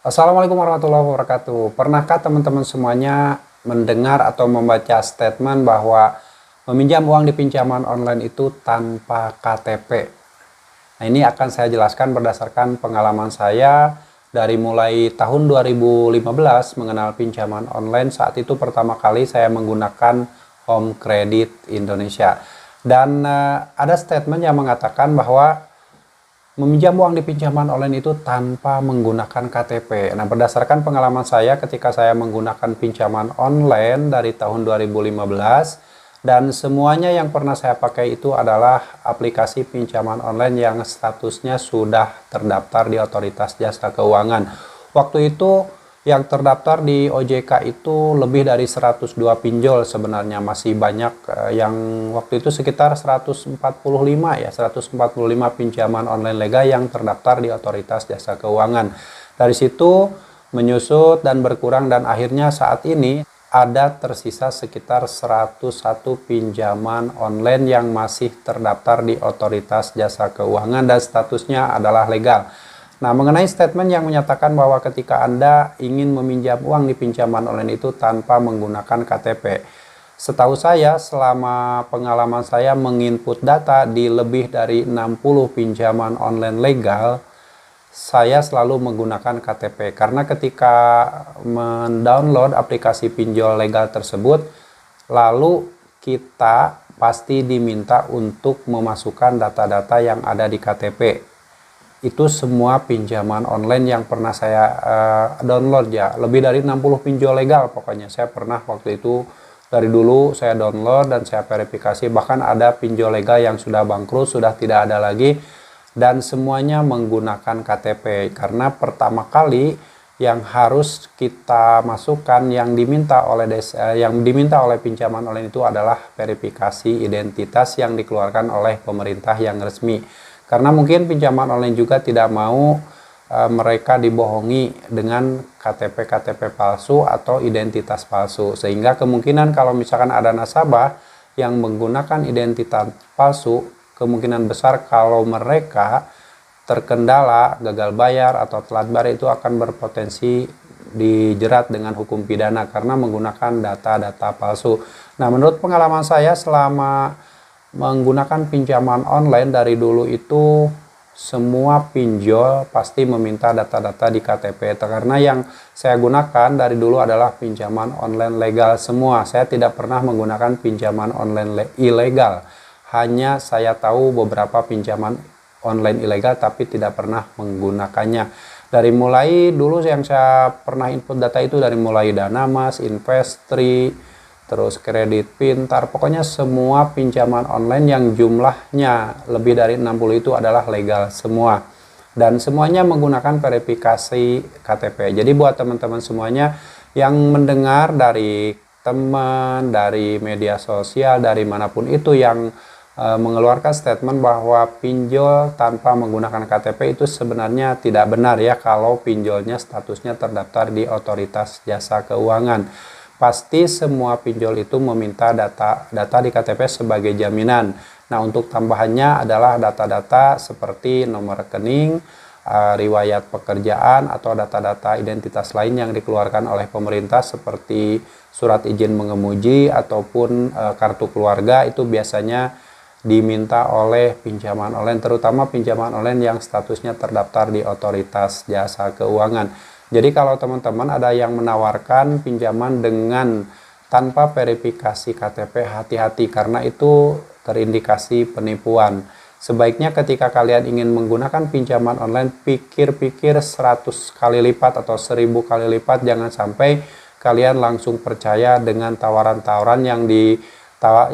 Assalamualaikum warahmatullahi wabarakatuh. Pernahkah teman-teman semuanya mendengar atau membaca statement bahwa meminjam uang di pinjaman online itu tanpa KTP? Nah, ini akan saya jelaskan berdasarkan pengalaman saya dari mulai tahun 2015 mengenal pinjaman online. Saat itu pertama kali saya menggunakan Home Credit Indonesia. Dan ada statement yang mengatakan bahwa meminjam uang di pinjaman online itu tanpa menggunakan KTP. Nah, berdasarkan pengalaman saya ketika saya menggunakan pinjaman online dari tahun 2015, dan semuanya yang pernah saya pakai itu adalah aplikasi pinjaman online yang statusnya sudah terdaftar di Otoritas Jasa Keuangan. Waktu itu yang terdaftar di OJK itu lebih dari 102 pinjol, sebenarnya masih banyak yang waktu itu sekitar 145 ya, 145 pinjaman online legal yang terdaftar di Otoritas Jasa Keuangan. Dari situ menyusut dan berkurang, dan akhirnya saat ini ada tersisa sekitar 101 pinjaman online yang masih terdaftar di Otoritas Jasa Keuangan dan statusnya adalah legal. Nah, mengenai statement yang menyatakan bahwa ketika Anda ingin meminjam uang di pinjaman online itu tanpa menggunakan KTP. Setahu saya, selama pengalaman saya menginput data di lebih dari 60 pinjaman online legal, saya selalu menggunakan KTP. Karena ketika mendownload aplikasi pinjol legal tersebut, lalu kita pasti diminta untuk memasukkan data-data yang ada di KTP. Itu semua pinjaman online yang pernah saya download ya, lebih dari 60 pinjol legal pokoknya. Saya pernah waktu itu dari dulu saya download dan saya verifikasi, bahkan ada pinjol legal yang sudah bangkrut, sudah tidak ada lagi, dan semuanya menggunakan KTP. Karena pertama kali yang harus kita masukkan yang diminta oleh pinjaman online itu adalah verifikasi identitas yang dikeluarkan oleh pemerintah yang resmi. Karena mungkin pinjaman online juga tidak mau mereka dibohongi dengan KTP palsu atau identitas palsu. Sehingga kemungkinan kalau misalkan ada nasabah yang menggunakan identitas palsu, kemungkinan besar kalau mereka terkendala gagal bayar atau telat bayar itu akan berpotensi dijerat dengan hukum pidana karena menggunakan data-data palsu. Nah, menurut pengalaman saya selama menggunakan pinjaman online dari dulu itu, semua pinjol pasti meminta data-data di KTP, karena yang saya gunakan dari dulu adalah pinjaman online legal semua. Saya tidak pernah menggunakan pinjaman online ilegal. Hanya saya tahu beberapa pinjaman online ilegal tapi tidak pernah menggunakannya. Dari mulai dulu yang saya pernah input data itu dari mulai Danamas, Investri, terus Kredit Pintar, pokoknya semua pinjaman online yang jumlahnya lebih dari 60 itu adalah legal semua. Dan semuanya menggunakan verifikasi KTP. Jadi buat teman-teman semuanya yang mendengar dari teman, dari media sosial, dari manapun itu yang mengeluarkan statement bahwa pinjol tanpa menggunakan KTP itu sebenarnya tidak benar ya, kalau pinjolnya statusnya terdaftar di Otoritas Jasa Keuangan. Pasti semua pinjol itu meminta data di KTP sebagai jaminan. Nah, untuk tambahannya adalah data-data seperti nomor rekening, riwayat pekerjaan, atau data-data identitas lain yang dikeluarkan oleh pemerintah seperti surat izin mengemudi ataupun kartu keluarga. Itu biasanya diminta oleh pinjaman online, terutama pinjaman online yang statusnya terdaftar di Otoritas Jasa Keuangan. Jadi kalau teman-teman ada yang menawarkan pinjaman dengan tanpa verifikasi KTP, hati-hati karena itu terindikasi penipuan. Sebaiknya ketika kalian ingin menggunakan pinjaman online, pikir-pikir 100 kali lipat atau 1000 kali lipat. Jangan sampai kalian langsung percaya dengan tawaran-tawaran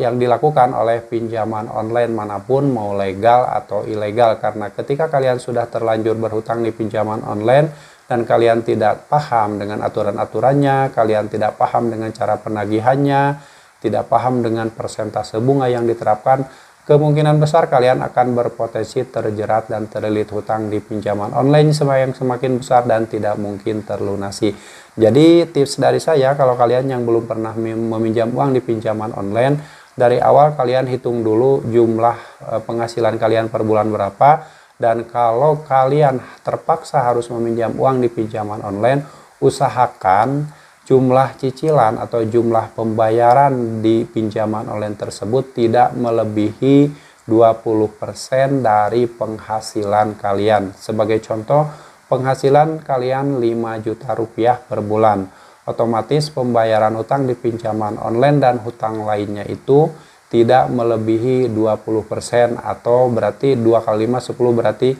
yang dilakukan oleh pinjaman online manapun, mau legal atau ilegal. Karena ketika kalian sudah terlanjur berhutang di pinjaman online dan kalian tidak paham dengan aturan-aturannya, kalian tidak paham dengan cara penagihannya, tidak paham dengan persentase bunga yang diterapkan, kemungkinan besar kalian akan berpotensi terjerat dan terlilit hutang di pinjaman online yang semakin besar dan tidak mungkin terlunasi. Jadi tips dari saya, kalau kalian yang belum pernah meminjam uang di pinjaman online, dari awal kalian hitung dulu jumlah penghasilan kalian per bulan berapa, Dan kalau kalian terpaksa harus meminjam uang di pinjaman online, usahakan jumlah cicilan atau jumlah pembayaran di pinjaman online tersebut tidak melebihi 20% dari penghasilan kalian. Sebagai contoh, penghasilan kalian 5 juta rupiah per bulan. Otomatis pembayaran hutang di pinjaman online dan hutang lainnya itu tidak melebihi 20%, atau berarti 2 kali 5 10, berarti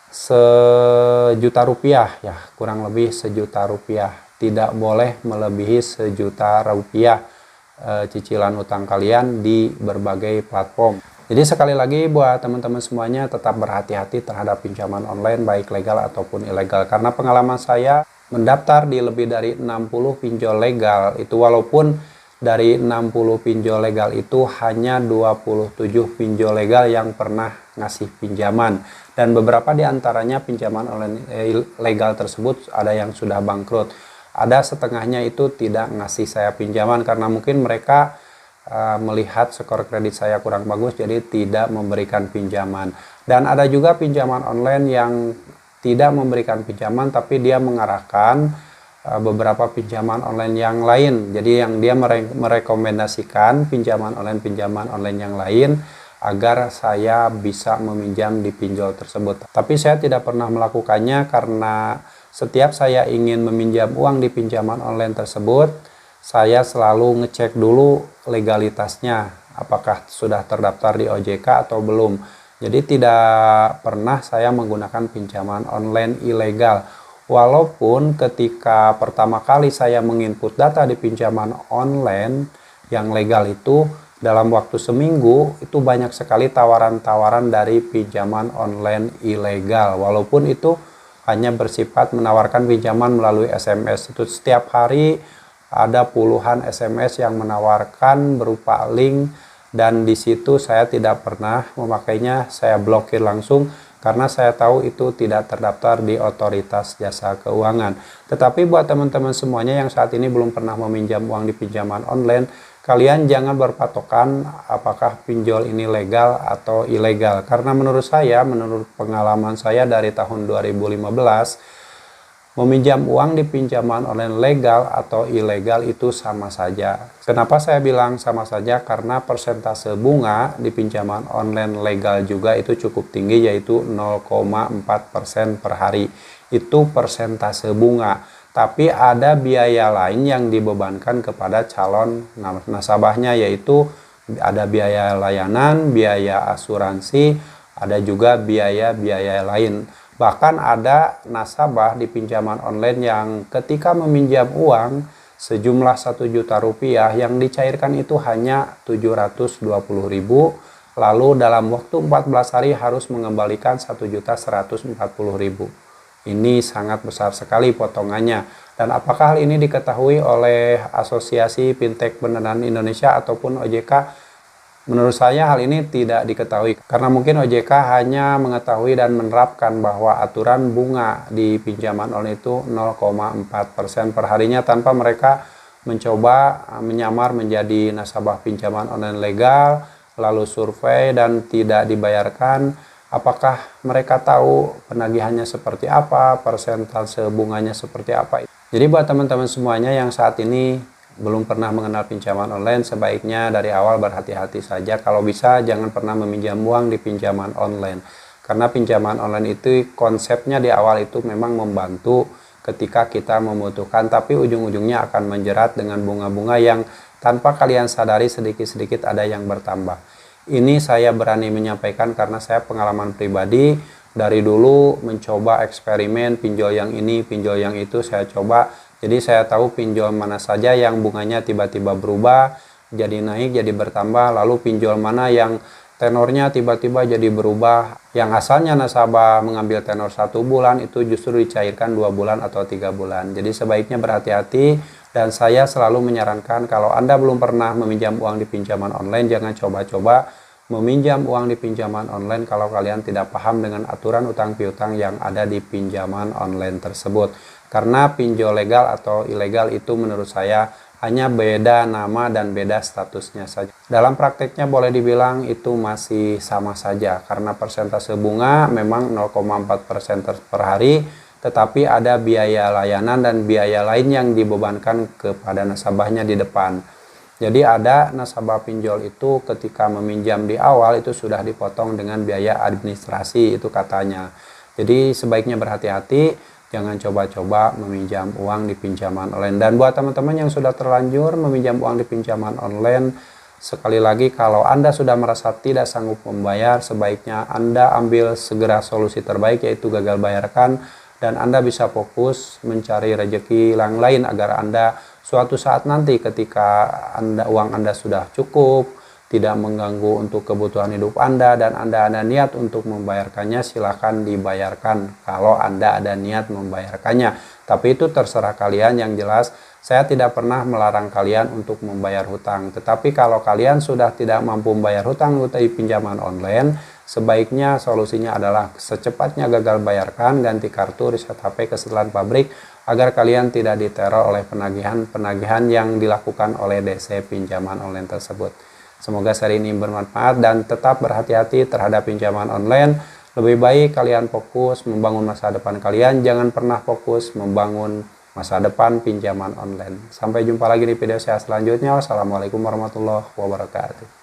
sejuta rupiah ya, kurang lebih sejuta rupiah. Tidak boleh melebihi sejuta rupiah cicilan hutang kalian di berbagai platform. Jadi sekali lagi buat teman-teman semuanya, tetap berhati-hati terhadap pinjaman online baik legal ataupun ilegal, karena pengalaman saya mendaftar di lebih dari 60 pinjol legal itu, walaupun dari 60 pinjol legal itu hanya 27 pinjol legal yang pernah ngasih pinjaman, dan beberapa diantaranya pinjaman online legal tersebut ada yang sudah bangkrut, ada setengahnya itu tidak ngasih saya pinjaman karena mungkin mereka melihat skor kredit saya kurang bagus, jadi tidak memberikan pinjaman. Dan ada juga pinjaman online yang tidak memberikan pinjaman, tapi dia mengarahkan beberapa pinjaman online yang lain. Jadi yang dia merekomendasikan pinjaman online yang lain agar saya bisa meminjam di pinjol tersebut. Tapi saya tidak pernah melakukannya karena setiap saya ingin meminjam uang di pinjaman online tersebut, saya selalu ngecek dulu legalitasnya, apakah sudah terdaftar di OJK atau belum. Jadi tidak pernah saya menggunakan pinjaman online ilegal. Walaupun ketika pertama kali saya menginput data di pinjaman online yang legal itu, dalam waktu seminggu itu banyak sekali tawaran-tawaran dari pinjaman online ilegal. Walaupun itu hanya bersifat menawarkan pinjaman melalui SMS. Itu setiap hari ada puluhan SMS yang menawarkan berupa link, dan di situ saya tidak pernah memakainya, saya blokir langsung karena saya tahu itu tidak terdaftar di Otoritas Jasa Keuangan. Tetapi buat teman-teman semuanya yang saat ini belum pernah meminjam uang di pinjaman online, kalian jangan berpatokan apakah pinjol ini legal atau ilegal, karena menurut saya, menurut pengalaman saya dari tahun 2015, meminjam uang di pinjaman online legal atau ilegal itu sama saja. Kenapa saya bilang sama saja? Karena persentase bunga di pinjaman online legal juga itu cukup tinggi, yaitu 0,4% per hari. Itu persentase bunga. Tapi ada biaya lain yang dibebankan kepada calon nasabahnya, yaitu ada biaya layanan, biaya asuransi, ada juga biaya-biaya lain. Bahkan ada nasabah di pinjaman online yang ketika meminjam uang sejumlah 1 juta rupiah, yang dicairkan itu hanya 720.000, lalu dalam waktu 14 hari harus mengembalikan 1.140.000. Ini sangat besar sekali potongannya. Dan apakah hal ini diketahui oleh Asosiasi Fintech Beneran Indonesia ataupun OJK? Menurut saya hal ini tidak diketahui, karena mungkin OJK hanya mengetahui dan menerapkan bahwa aturan bunga di pinjaman online itu 0,4% per harinya, tanpa mereka mencoba menyamar menjadi nasabah pinjaman online legal, lalu survei dan tidak dibayarkan. Apakah mereka tahu penagihannya seperti apa, persentase bunganya seperti apa? Jadi buat teman-teman semuanya yang saat ini belum pernah mengenal pinjaman online, sebaiknya dari awal berhati-hati saja. Kalau bisa jangan pernah meminjam uang di pinjaman online, karena pinjaman online itu konsepnya di awal itu memang membantu ketika kita membutuhkan, tapi ujung-ujungnya akan menjerat dengan bunga-bunga yang tanpa kalian sadari sedikit-sedikit ada yang bertambah. Ini saya berani menyampaikan karena saya pengalaman pribadi, dari dulu mencoba eksperimen pinjol yang ini, pinjol yang itu saya coba. Jadi saya tahu pinjol mana saja yang bunganya tiba-tiba berubah, jadi naik, jadi bertambah. Lalu pinjol mana yang tenornya tiba-tiba jadi berubah. Yang asalnya nasabah mengambil tenor 1 bulan, itu justru dicairkan 2 bulan atau 3 bulan. Jadi sebaiknya berhati-hati, dan saya selalu menyarankan kalau Anda belum pernah meminjam uang di pinjaman online, jangan coba-coba meminjam uang di pinjaman online kalau kalian tidak paham dengan aturan utang piutang yang ada di pinjaman online tersebut. Karena pinjol legal atau ilegal itu menurut saya hanya beda nama dan beda statusnya saja. Dalam prakteknya boleh dibilang itu masih sama saja karena persentase bunga memang 0,4% per hari, tetapi ada biaya layanan dan biaya lain yang dibebankan kepada nasabahnya di depan. Jadi ada nasabah pinjol itu ketika meminjam di awal itu sudah dipotong dengan biaya administrasi itu katanya. Jadi sebaiknya berhati-hati, jangan coba-coba meminjam uang di pinjaman online. Dan buat teman-teman yang sudah terlanjur meminjam uang di pinjaman online, sekali lagi, kalau Anda sudah merasa tidak sanggup membayar, sebaiknya Anda ambil segera solusi terbaik, yaitu gagal bayarkan, dan Anda bisa fokus mencari rezeki yang lain agar Anda suatu saat nanti ketika uang Anda sudah cukup, tidak mengganggu untuk kebutuhan hidup Anda, dan Anda ada niat untuk membayarkannya, silahkan dibayarkan kalau Anda ada niat membayarkannya. Tapi itu terserah kalian. Yang jelas, saya tidak pernah melarang kalian untuk membayar hutang. Tetapi kalau kalian sudah tidak mampu membayar hutang di pinjaman online, sebaiknya solusinya adalah secepatnya gagal bayarkan, ganti kartu, reset HP, kesetelan pabrik, agar kalian tidak diteror oleh penagihan yang dilakukan oleh DC pinjaman online tersebut. Semoga seri ini bermanfaat dan tetap berhati-hati terhadap pinjaman online. Lebih baik kalian fokus membangun masa depan kalian, jangan pernah fokus membangun masa depan pinjaman online. Sampai jumpa lagi di video saya selanjutnya. Wassalamualaikum warahmatullahi wabarakatuh.